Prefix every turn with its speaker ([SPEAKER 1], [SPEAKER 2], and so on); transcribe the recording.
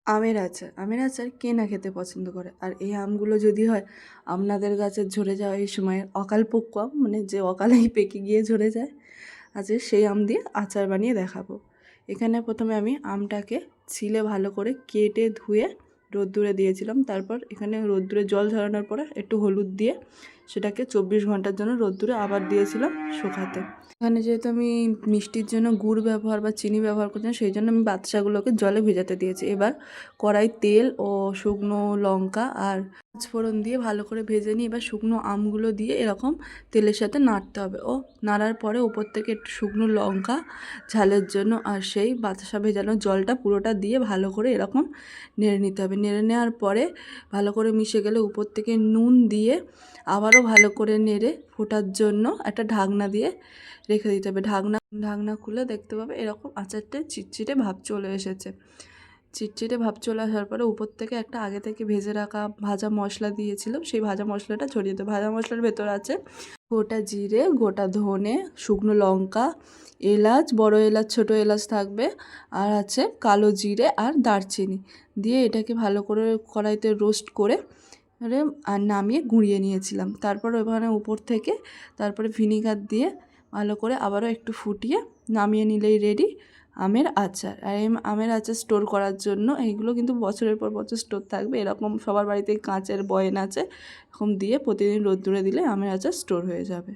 [SPEAKER 1] আমের আচার কে না খেতে পছন্দ করে? আর এই আমগুলো যদি হয় আপনাদের গাছের ঝরে যাওয়া এই সময়ের অকালপক্কু আম, মানে যে অকালেই পেকে গিয়ে ঝরে যায়, আজকে সেই আম দিয়ে আচার বানিয়ে দেখাবো। এখানে প্রথমে আমি আমটাকে ছিলে ভালো করে কেটে ধুয়ে রোদ্দুরে দিয়েছিলাম। তারপর এখানে রোদ্দুরে জল ঝরানোর পরে একটু হলুদ দিয়ে সেটাকে 24 ঘন্টার জন্য রোদ্দুরে আবার দিয়েছিলাম শুকাতে। এখানে যেহেতু আমি মিষ্টির জন্য গুড় ব্যবহার বা চিনি ব্যবহার করছি না, সেই জন্য আমি বাদশাগুলোকে জলে ভেজাতে দিয়েছি। এবার কড়াই তেল ও শুকনো লঙ্কা আর পাঁচফোড়ন দিয়ে ভালো করে ভেজে নিই। এবার শুকনো আমগুলো দিয়ে এরকম তেলের সাথে নাড়তে হবে, ও নাড়ার পরে উপর থেকে একটু শুকনো লঙ্কা ঝালের জন্য আর সেই বাতাসা ভেজানো জলটা পুরোটা দিয়ে ভালো করে এরকম নেড়ে নিতে হবে। নেড়ে নেওয়ার পরে ভালো করে মিশে গেলে উপর থেকে নুন দিয়ে আবারও ভালো করে নেড়ে ফোটার জন্য একটা ঢাকনা দিয়ে রেখে দিতে হবে। ঢাকনা ঢাকনা খুলে দেখতে পাবে এরকম আচারটা চিটচিটে ভাব চলে এসেছে। চিটচিটে ভাব চলে আসার পরে উপর থেকে একটা আগে থেকে ভেজে রাখা ভাজা মশলা দিয়েছিলাম, সেই ভাজা মশলাটা ছড়িয়ে দেবো। ভাজা মশলার ভেতর আছে গোটা জিরে, গোটা ধনে, শুকনো লঙ্কা, এলাচ, বড় এলাচ, ছোট এলাচ থাকবে, আর আছে কালো জিরে আর দারচিনি দিয়ে এটাকে ভালো করে কড়াইতে রোস্ট করে আর নামিয়ে গুঁড়িয়ে নিয়েছিলাম। তারপর ওখানে উপর থেকে তারপরে ভিনিগার দিয়ে ভালো করে আবারও একটু ফুটিয়ে নামিয়ে নিলেই রেডি আমের আচার। আর এই আমের আচার স্টোর করার জন্য এইগুলো কিন্তু বছরের পর বছর স্টোর থাকবে। এরকম সবার বাড়িতেই কাঁচের বয়াম আছে, এরকম দিয়ে প্রতিদিন রোদ্দুরে দিলে আমের আচার স্টোর হয়ে যাবে।